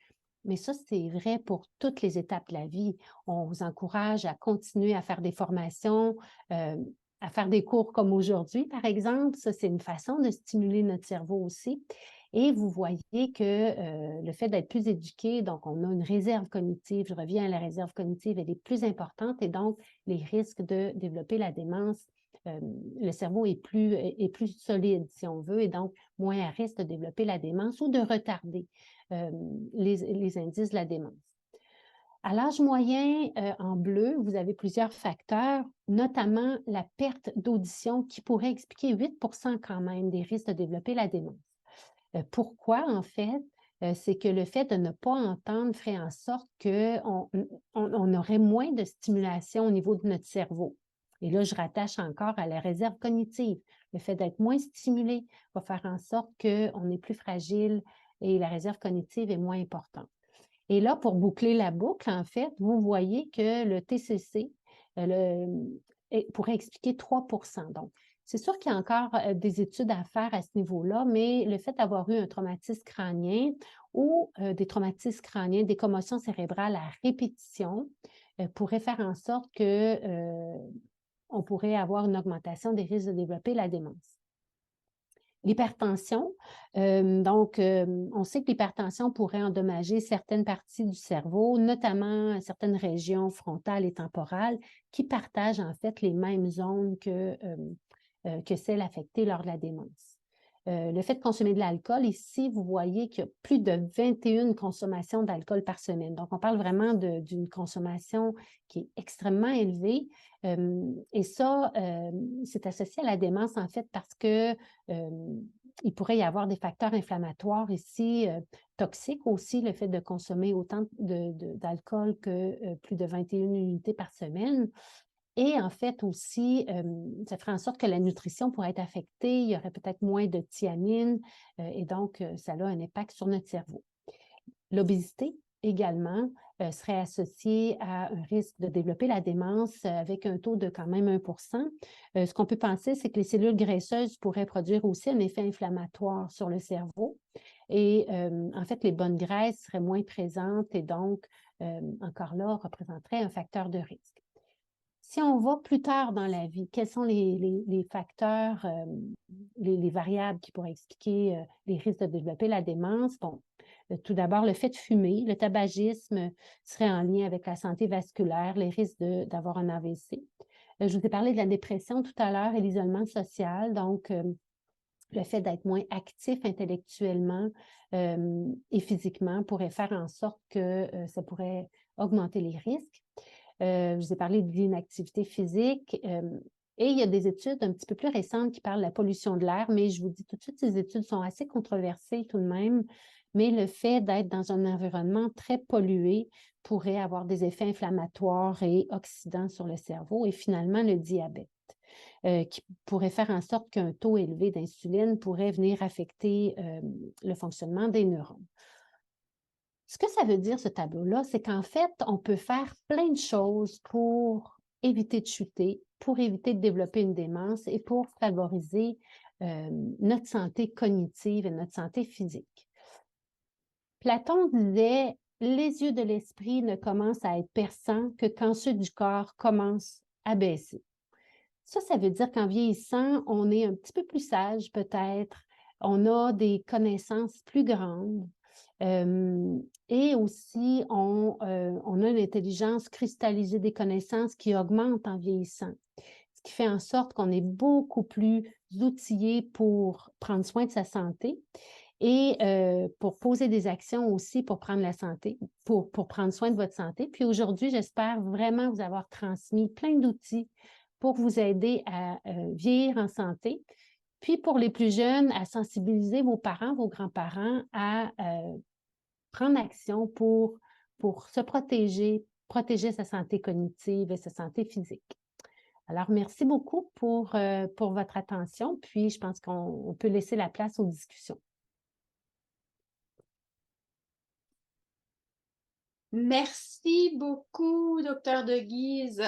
mais ça, c'est vrai pour toutes les étapes de la vie. On vous encourage à continuer à faire des formations, à faire des cours comme aujourd'hui, par exemple. Ça, c'est une façon de stimuler notre cerveau aussi. Et vous voyez que le fait d'être plus éduqué, donc on a une réserve cognitive, je reviens à la réserve cognitive, elle est plus importante et donc les risques de développer la démence, le cerveau est plus solide, si on veut, et donc moins à risque de développer la démence ou de retarder les indices de la démence. À l'âge moyen, en bleu, vous avez plusieurs facteurs, notamment la perte d'audition qui pourrait expliquer 8% quand même des risques de développer la démence. Pourquoi, en fait? C'est que le fait de ne pas entendre ferait en sorte qu'on aurait moins de stimulation au niveau de notre cerveau. Et là, je rattache encore à la réserve cognitive. Le fait d'être moins stimulé va faire en sorte qu'on est plus fragile et la réserve cognitive est moins importante. Et là, pour boucler la boucle, en fait, vous voyez que le TCC pourrait expliquer 3%. Donc, C'est sûr qu'il y a encore des études à faire à ce niveau-là, mais le fait d'avoir eu un traumatisme crânien ou des traumatismes crâniens, des commotions cérébrales à répétition, pourrait faire en sorte que on pourrait avoir une augmentation des risques de développer la démence. L'hypertension, on sait que l'hypertension pourrait endommager certaines parties du cerveau, notamment certaines régions frontales et temporales qui partagent en fait les mêmes zones que celles affectées lors de la démence. Le fait de consommer de l'alcool, ici, vous voyez qu'il y a plus de 21 consommations d'alcool par semaine. Donc, on parle vraiment d'une consommation qui est extrêmement élevée. Et ça, c'est associé à la démence, en fait, parce que il pourrait y avoir des facteurs inflammatoires ici, toxiques aussi, le fait de consommer autant d'alcool que plus de 21 unités par semaine. Et en fait aussi, ça ferait en sorte que la nutrition pourrait être affectée, il y aurait peut-être moins de thiamine et donc ça a un impact sur notre cerveau. L'obésité également serait associée à un risque de développer la démence avec un taux de quand même 1%. Ce qu'on peut penser, c'est que les cellules graisseuses pourraient produire aussi un effet inflammatoire sur le cerveau. Et en fait, les bonnes graisses seraient moins présentes et donc, encore là, représenteraient un facteur de risque. Si on va plus tard dans la vie, quels sont les facteurs, les variables qui pourraient expliquer les risques de développer la démence? Bon, tout d'abord, le fait de fumer, le tabagisme serait en lien avec la santé vasculaire, les risques d'avoir un AVC. Je vous ai parlé de la dépression tout à l'heure et l'isolement social, donc le fait d'être moins actif intellectuellement et physiquement pourrait faire en sorte que ça pourrait augmenter les risques. Je vous ai parlé de l'inactivité physique. Et il y a des études un petit peu plus récentes qui parlent de la pollution de l'air, mais je vous dis tout de suite, ces études sont assez controversées tout de même. Mais le fait d'être dans un environnement très pollué pourrait avoir des effets inflammatoires et oxydants sur le cerveau et finalement le diabète, qui pourrait faire en sorte qu'un taux élevé d'insuline pourrait venir affecter le fonctionnement des neurones. Ce que ça veut dire, ce tableau-là, c'est qu'en fait, on peut faire plein de choses pour éviter de chuter, pour éviter de développer une démence et pour favoriser notre santé cognitive et notre santé physique. Platon disait « Les yeux de l'esprit ne commencent à être perçants que quand ceux du corps commencent à baisser ». Ça veut dire qu'en vieillissant, on est un petit peu plus sage peut-être, on a des connaissances plus grandes, et aussi, on a une intelligence cristallisée des connaissances qui augmente en vieillissant, ce qui fait en sorte qu'on est beaucoup plus outillé pour prendre soin de sa santé et pour poser des actions aussi pour prendre la santé, pour prendre soin de votre santé. Puis aujourd'hui, j'espère vraiment vous avoir transmis plein d'outils pour vous aider à vieillir en santé. Puis pour les plus jeunes, à sensibiliser vos parents, vos grands-parents à prendre action pour se protéger sa santé cognitive et sa santé physique. Alors, merci beaucoup pour votre attention, puis je pense qu'on peut laisser la place aux discussions. Merci beaucoup, docteur De Guise.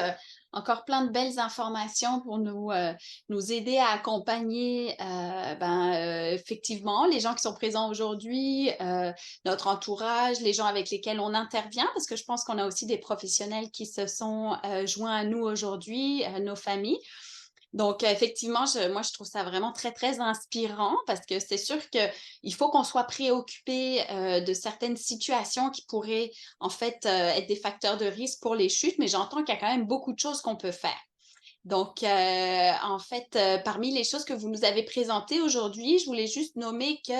Encore plein de belles informations pour nous aider à accompagner effectivement les gens qui sont présents aujourd'hui, notre entourage, les gens avec lesquels on intervient, parce que je pense qu'on a aussi des professionnels qui se sont joints à nous aujourd'hui, nos familles. Donc, effectivement, moi, je trouve ça vraiment très, très inspirant parce que c'est sûr qu'il faut qu'on soit préoccupé de certaines situations qui pourraient, en fait, être des facteurs de risque pour les chutes, mais j'entends qu'il y a quand même beaucoup de choses qu'on peut faire. Donc, en fait, parmi les choses que vous nous avez présentées aujourd'hui, je voulais juste nommer que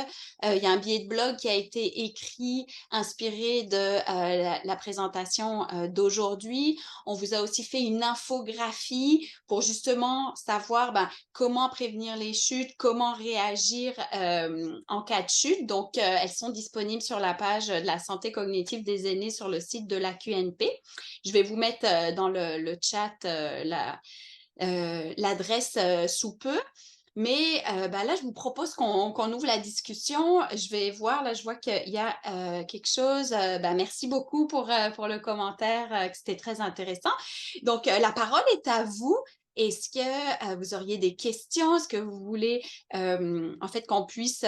il y a un billet de blog qui a été écrit, inspiré de la présentation d'aujourd'hui. On vous a aussi fait une infographie pour justement savoir comment prévenir les chutes, comment réagir en cas de chute. Donc, elles sont disponibles sur la page de la santé cognitive des aînés sur le site de la QNP. Je vais vous mettre dans le chat l'adresse sous peu. Mais là, je vous propose qu'on ouvre la discussion. Je vais voir, là, je vois qu'il y a quelque chose. Merci beaucoup pour le commentaire, que c'était très intéressant. Donc, la parole est à vous. Est-ce que vous auriez des questions? Est-ce que vous voulez, en fait, qu'on puisse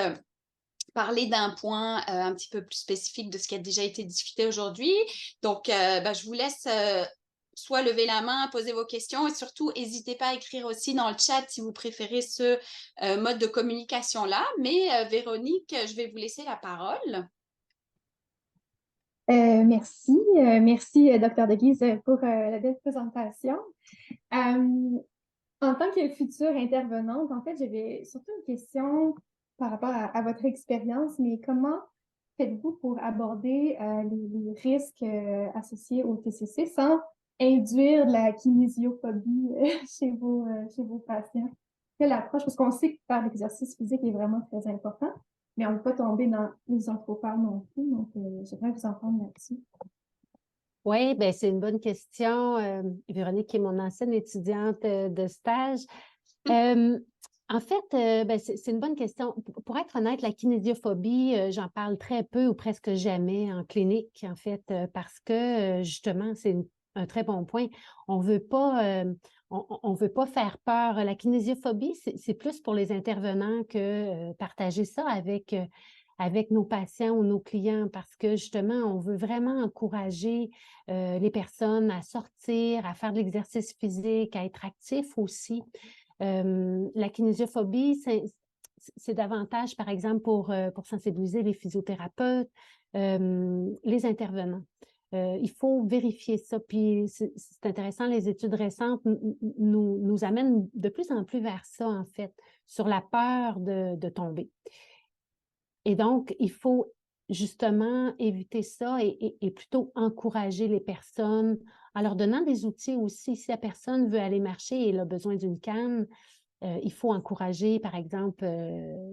parler d'un point un petit peu plus spécifique de ce qui a déjà été discuté aujourd'hui? Donc, je vous laisse soit lever la main, poser vos questions et surtout, n'hésitez pas à écrire aussi dans le chat si vous préférez ce mode de communication-là. Mais Véronique, je vais vous laisser la parole. Merci, Dr. Deguise, pour la belle présentation. En tant que future intervenante, en fait, j'avais surtout une question par rapport à votre expérience, mais comment faites-vous pour aborder les risques associés au TCC sans induire de la kinésiophobie chez vos patients? Quelle approche? Parce qu'on sait que faire l'exercice physique est vraiment très important, mais on ne peut pas tomber dans les orthopères non plus, donc j'aimerais vous entendre là-dessus. Oui, ben c'est une bonne question. Véronique qui est mon ancienne étudiante de stage. Euh, En fait, c'est une bonne question. Pour être honnête, la kinésiophobie, j'en parle très peu ou presque jamais en clinique, en fait, parce que justement, c'est un très bon point. On veut pas, on veut pas faire peur. La kinésiophobie, c'est plus pour les intervenants que partager ça avec nos patients ou nos clients, parce que justement, on veut vraiment encourager les personnes à sortir, à faire de l'exercice physique, à être actifs aussi. La kinésiophobie, c'est davantage, par exemple, pour sensibiliser les physiothérapeutes, les intervenants. Il faut vérifier ça. Puis c'est intéressant, les études récentes nous amènent de plus en plus vers ça, en fait, sur la peur de tomber. Et donc, il faut justement éviter ça et plutôt encourager les personnes en leur donnant des outils aussi. Si la personne veut aller marcher et elle a besoin d'une canne, il faut encourager, par exemple,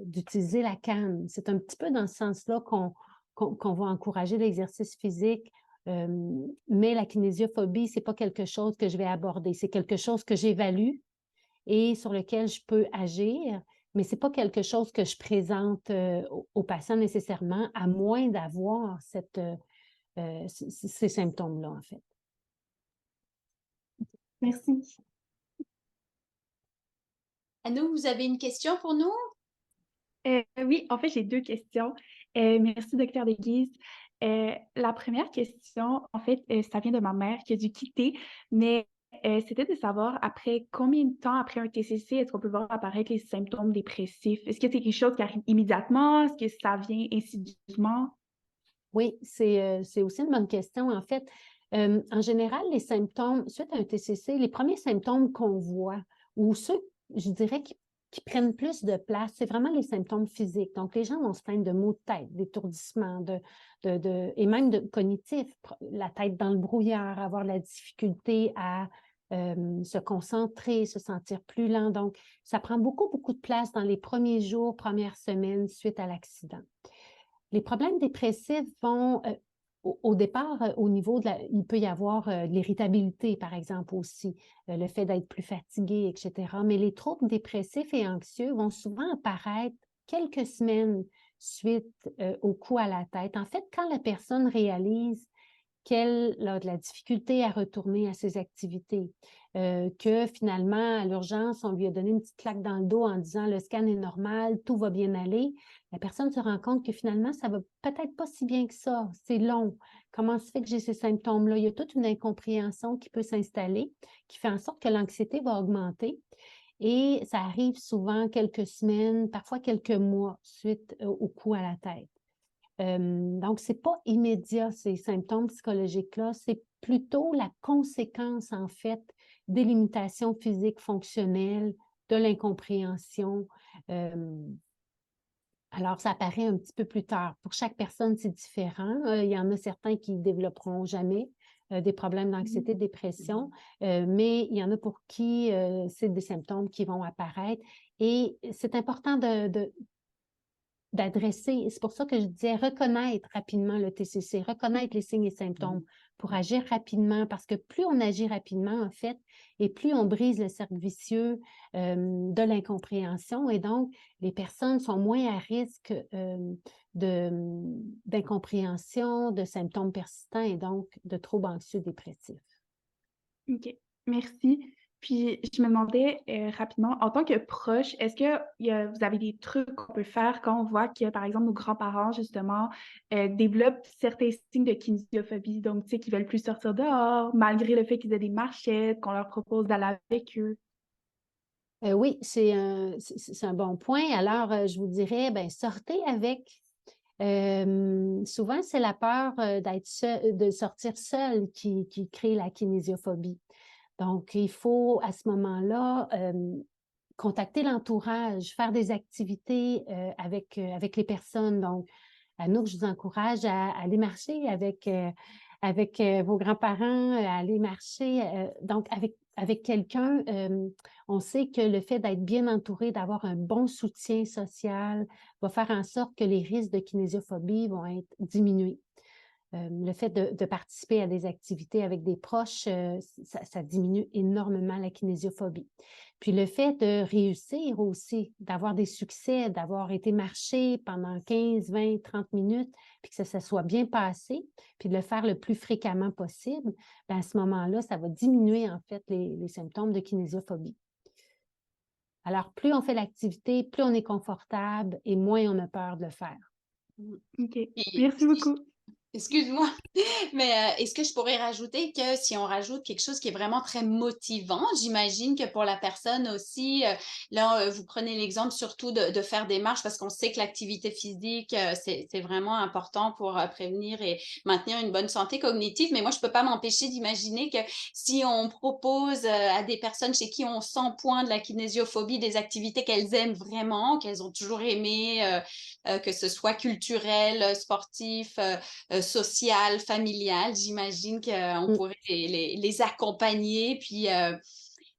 d'utiliser la canne. C'est un petit peu dans ce sens-là qu'on va encourager l'exercice physique, mais la kinésiophobie, ce n'est pas quelque chose que je vais aborder. C'est quelque chose que j'évalue et sur lequel je peux agir, mais ce n'est pas quelque chose que je présente aux patients nécessairement, à moins d'avoir ces symptômes-là, en fait. Merci. Anou, vous avez une question pour nous? Oui, en fait, j'ai deux questions. Merci, Dr. Deguise. La première question, en fait, ça vient de ma mère qui a dû quitter, mais c'était de savoir après combien de temps après un TCC est-ce qu'on peut voir apparaître les symptômes dépressifs? Est-ce que c'est quelque chose qui arrive immédiatement? Est-ce que ça vient insidieusement? Oui, c'est aussi une bonne question. En fait, en général, les symptômes, suite à un TCC, les premiers symptômes qu'on voit, ou ceux, je dirais, qui prennent plus de place, c'est vraiment les symptômes physiques. Donc, les gens vont se plaindre de maux de tête, d'étourdissement, et même de cognitifs, la tête dans le brouillard, avoir la difficulté à se concentrer, se sentir plus lent. Donc, ça prend beaucoup, beaucoup de place dans les premiers jours, premières semaines suite à l'accident. Les problèmes dépressifs vont, au départ, au niveau il peut y avoir de l'irritabilité, par exemple, aussi, le fait d'être plus fatigué, etc. Mais les troubles dépressifs et anxieux vont souvent apparaître quelques semaines suite au coup à la tête. En fait, quand la personne réalise qu'elle a de la difficulté à retourner à ses activités, que finalement, à l'urgence, on lui a donné une petite claque dans le dos en disant « le scan est normal, tout va bien aller », la personne se rend compte que finalement, ça va peut-être pas si bien que ça, c'est long. Comment se fait que j'ai ces symptômes-là? Il y a toute une incompréhension qui peut s'installer, qui fait en sorte que l'anxiété va augmenter. Et ça arrive souvent quelques semaines, parfois quelques mois suite au coup à la tête. Donc, ce n'est pas immédiat, ces symptômes psychologiques-là, c'est plutôt la conséquence, en fait, des limitations physiques fonctionnelles, de l'incompréhension. Alors, ça apparaît un petit peu plus tard. Pour chaque personne, c'est différent. Il y en a certains qui ne développeront jamais des problèmes d'anxiété, de dépression, mais il y en a pour qui c'est des symptômes qui vont apparaître. Et c'est important d'adresser. C'est pour ça que je disais reconnaître rapidement le TCC, reconnaître les signes et symptômes pour agir rapidement, parce que plus on agit rapidement, en fait, et plus on brise le cercle vicieux de l'incompréhension, et donc les personnes sont moins à risque d'incompréhension, de symptômes persistants et donc de troubles anxieux dépressifs. OK, merci. Puis, je me demandais rapidement, en tant que proche, est-ce que vous avez des trucs qu'on peut faire quand on voit que, par exemple, nos grands-parents, justement, développent certains signes de kinésiophobie, donc, tu sais, qu'ils veulent plus sortir dehors, malgré le fait qu'ils aient des marchettes, qu'on leur propose d'aller avec eux? Oui, c'est un bon point. Alors, je vous dirais, ben, sortez avec. Souvent, c'est la peur d'être seul, de sortir seul qui crée la kinésiophobie. Donc, il faut à ce moment-là contacter l'entourage, faire des activités avec les personnes. Donc, Anouk, je vous encourage à aller marcher avec vos grands-parents, à aller marcher. Donc, avec quelqu'un, on sait que le fait d'être bien entouré, d'avoir un bon soutien social, va faire en sorte que les risques de kinésiophobie vont être diminués. Le fait de participer à des activités avec des proches, ça diminue énormément la kinésiophobie. Puis le fait de réussir aussi, d'avoir des succès, d'avoir été marché pendant 15, 20, 30 minutes, puis que ça soit bien passé, puis de le faire le plus fréquemment possible, bien, à ce moment-là, ça va diminuer en fait les symptômes de kinésiophobie. Alors, plus on fait l'activité, plus on est confortable et moins on a peur de le faire. OK. Puis, Merci beaucoup. excuse-moi, mais est-ce que je pourrais rajouter que si on rajoute quelque chose qui est vraiment très motivant, j'imagine que pour la personne aussi, là, vous prenez l'exemple surtout de faire des marches parce qu'on sait que l'activité physique, c'est vraiment important pour prévenir et maintenir une bonne santé cognitive. Mais moi, je peux pas m'empêcher d'imaginer que si on propose à des personnes chez qui on sent point de la kinésiophobie des activités qu'elles aiment vraiment, qu'elles ont toujours aimé, que ce soit culturel, sportif, sociales, familiales. J'imagine qu'on pourrait les accompagner, puis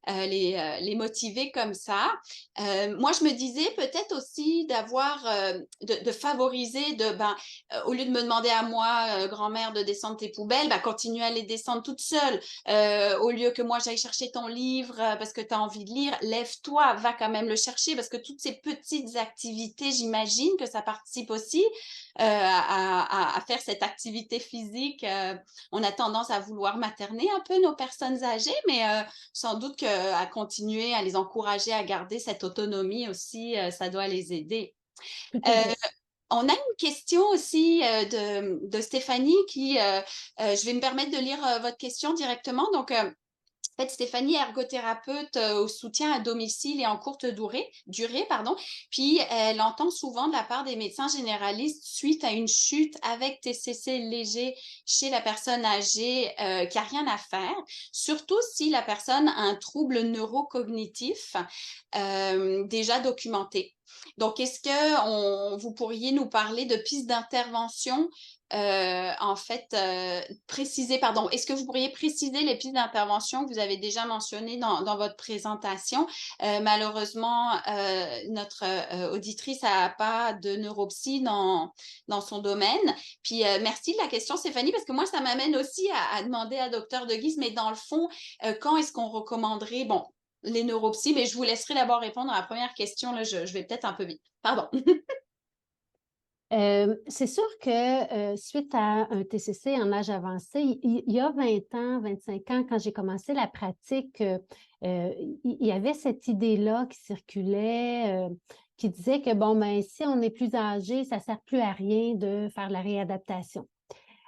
les motiver comme ça. Moi, je me disais peut-être aussi d'avoir, de favoriser, au lieu de me demander à moi, grand-mère, de descendre tes poubelles, continue à les descendre toute seule. Au lieu que moi, j'aille chercher ton livre parce que tu as envie de lire, lève-toi, va quand même le chercher parce que toutes ces petites activités, j'imagine que ça participe aussi à faire cette activité physique. On a tendance à vouloir materner un peu nos personnes âgées, mais sans doute qu'à continuer à les encourager à garder cette autonomie aussi, ça doit les aider. Tout à fait. On a une question aussi de Stéphanie je vais me permettre de lire votre question directement. Donc, en fait, Stéphanie est ergothérapeute au soutien à domicile et en courte durée, pardon. Puis, elle entend souvent de la part des médecins généralistes suite à une chute avec TCC léger chez la personne âgée qui n'a rien à faire, surtout si la personne a un trouble neurocognitif déjà documenté. Donc, est-ce que vous pourriez nous parler de pistes d'intervention préciser, pardon, est-ce que vous pourriez préciser les pistes d'intervention que vous avez déjà mentionnées dans votre présentation? Malheureusement, notre auditrice n'a pas de neuropsy dans son domaine. Puis, merci de la question, Stéphanie, parce que moi, ça m'amène aussi à demander à Dr. De Guise, mais dans le fond, quand est-ce qu'on recommanderait, bon, les neuropsies, mais je vous laisserai d'abord répondre à la première question. Là, je vais peut-être un peu vite. Pardon. C'est sûr que suite à un TCC en âge avancé, il y a 20 ans, 25 ans, quand j'ai commencé la pratique, il y avait cette idée-là qui circulait, qui disait que, bon, ben, si on est plus âgé, ça ne sert plus à rien de faire la réadaptation.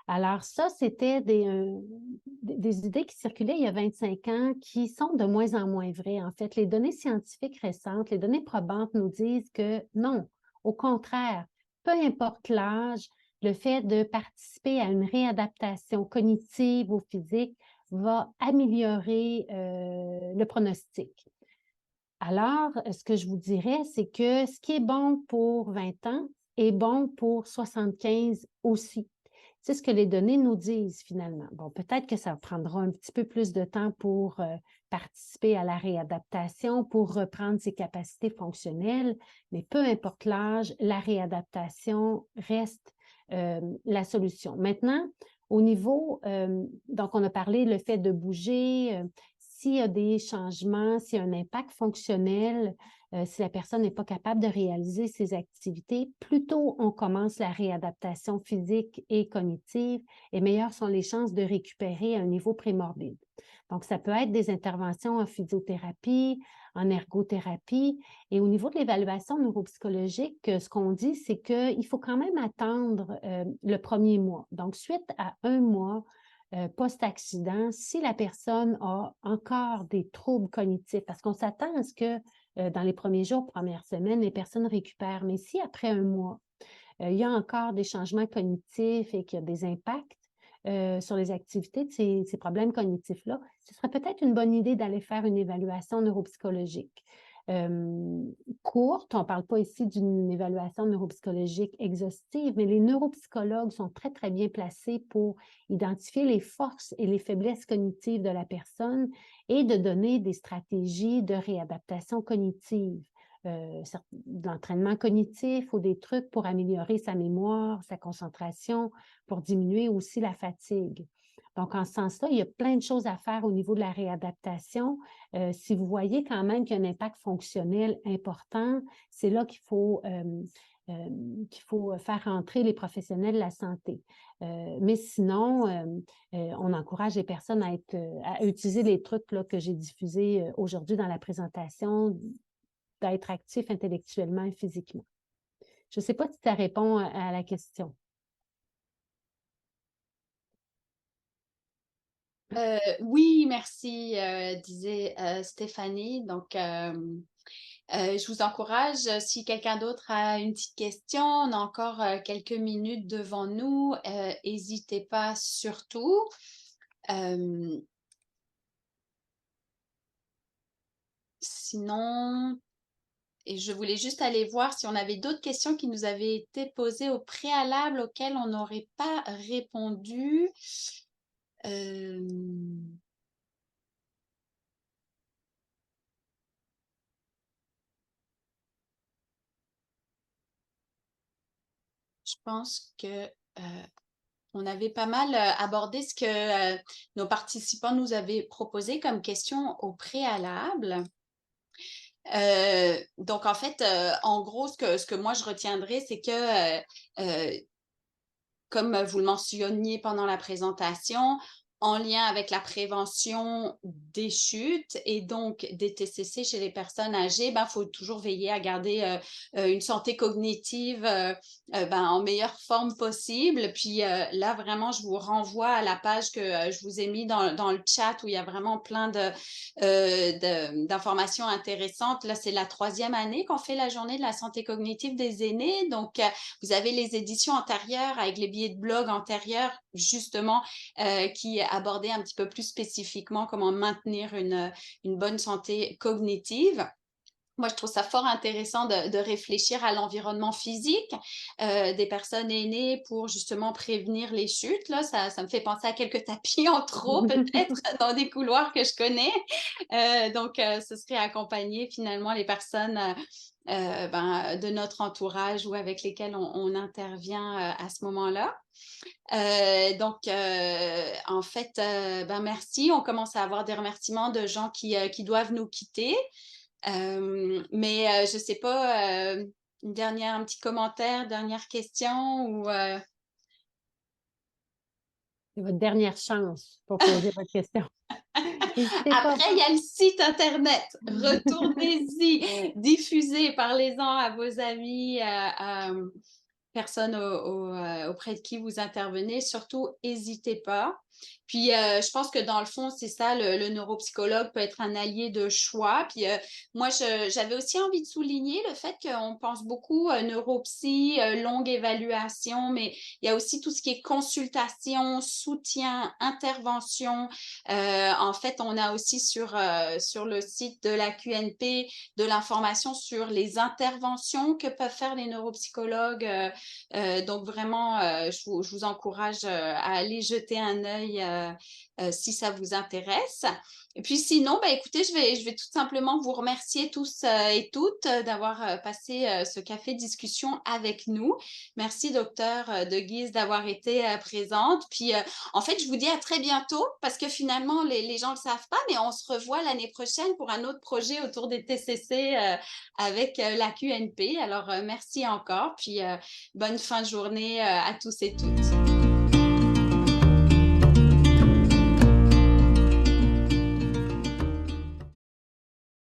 Alors ça, c'était des idées qui circulaient il y a 25 ans qui sont de moins en moins vraies. En fait, les données scientifiques récentes, les données probantes nous disent que non, au contraire, peu importe l'âge, le fait de participer à une réadaptation cognitive ou physique va améliorer le pronostic. Alors, ce que je vous dirais, c'est que ce qui est bon pour 20 ans est bon pour 75 aussi. C'est ce que les données nous disent finalement. Bon, peut-être que ça prendra un petit peu plus de temps pour participer à la réadaptation, pour reprendre ses capacités fonctionnelles, mais peu importe l'âge, la réadaptation reste la solution. Maintenant, au niveau, donc on a parlé le fait de bouger, s'il y a des changements, s'il y a un impact fonctionnel, si la personne n'est pas capable de réaliser ses activités, plus tôt on commence la réadaptation physique et cognitive, et meilleures sont les chances de récupérer à un niveau prémorbide. Donc, ça peut être des interventions en physiothérapie, en ergothérapie. Et au niveau de l'évaluation neuropsychologique, ce qu'on dit, c'est qu'il faut quand même attendre le premier mois. Donc, suite à 1 mois post-accident, si la personne a encore des troubles cognitifs, parce qu'on s'attend à ce que dans les premiers jours, premières semaines, les personnes récupèrent. Mais si après 1 mois, il y a encore des changements cognitifs et qu'il y a des impacts sur les activités de ces problèmes cognitifs-là, ce serait peut-être une bonne idée d'aller faire une évaluation neuropsychologique. Courte, on ne parle pas ici d'une évaluation neuropsychologique exhaustive, mais les neuropsychologues sont très, très bien placés pour identifier les forces et les faiblesses cognitives de la personne et de donner des stratégies de réadaptation cognitive. De l'entraînement cognitif ou des trucs pour améliorer sa mémoire, sa concentration, pour diminuer aussi la fatigue. Donc, en ce sens-là, il y a plein de choses à faire au niveau de la réadaptation. Si vous voyez quand même qu'il y a un impact fonctionnel important, c'est là qu'il faut faire entrer les professionnels de la santé. Mais sinon, on encourage les personnes à utiliser les trucs là, que j'ai diffusés aujourd'hui dans la présentation, d'être actif intellectuellement et physiquement. Je ne sais pas si ça répond à la question. Oui, merci, disait Stéphanie. Donc, je vous encourage, si quelqu'un d'autre a une petite question, on a encore quelques minutes devant nous. N'hésitez pas surtout. Sinon, et je voulais juste aller voir si on avait d'autres questions qui nous avaient été posées au préalable auxquelles on n'aurait pas répondu. Je pense que on avait pas mal abordé ce que nos participants nous avaient proposé comme question au préalable. Donc, en fait, en gros, ce que moi je retiendrai, c'est que, comme vous le mentionniez pendant la présentation, en lien avec la prévention des chutes et donc des TCC chez les personnes âgées, il faut toujours veiller à garder une santé cognitive en meilleure forme possible. Puis là, vraiment, je vous renvoie à la page que je vous ai mis dans le chat où il y a vraiment plein d'informations intéressantes. Là, c'est la 3e année qu'on fait la journée de la santé cognitive des aînés. Donc, vous avez les éditions antérieures avec les billets de blog antérieurs, justement, qui abordaient un petit peu plus spécifiquement comment maintenir une bonne santé cognitive. Moi, je trouve ça fort intéressant de réfléchir à l'environnement physique des personnes aînées pour justement prévenir les chutes. Là, ça me fait penser à quelques tapis en trop, peut-être, dans des couloirs que je connais. Donc, ce serait accompagner finalement les personnes de notre entourage ou avec lesquelles on intervient à ce moment-là. Donc, en fait, merci. On commence à avoir des remerciements de gens qui doivent nous quitter. Mais je sais pas, un petit commentaire, dernière question ou C'est votre dernière chance pour poser votre question. Après, il y a le site internet. Retournez-y, diffusez, parlez-en à vos amis, personnes auprès de qui vous intervenez. Surtout, n'hésitez pas. Puis, je pense que dans le fond, c'est ça, le neuropsychologue peut être un allié de choix. Puis, moi, j'avais aussi envie de souligner le fait qu'on pense beaucoup neuropsy, longue évaluation, mais il y a aussi tout ce qui est consultation, soutien, intervention. En fait, on a aussi sur le site de la QNP de l'information sur les interventions que peuvent faire les neuropsychologues. Donc, vraiment, je vous encourage à aller jeter un œil si ça vous intéresse. Et puis sinon, écoutez, je vais tout simplement vous remercier tous et toutes d'avoir passé ce café discussion avec nous. Merci, docteur De Guise, d'avoir été présente. Puis en fait, je vous dis à très bientôt parce que finalement, les gens ne le savent pas, mais on se revoit l'année prochaine pour un autre projet autour des TCC avec la QNP. Alors, merci encore. Puis bonne fin de journée à tous et toutes.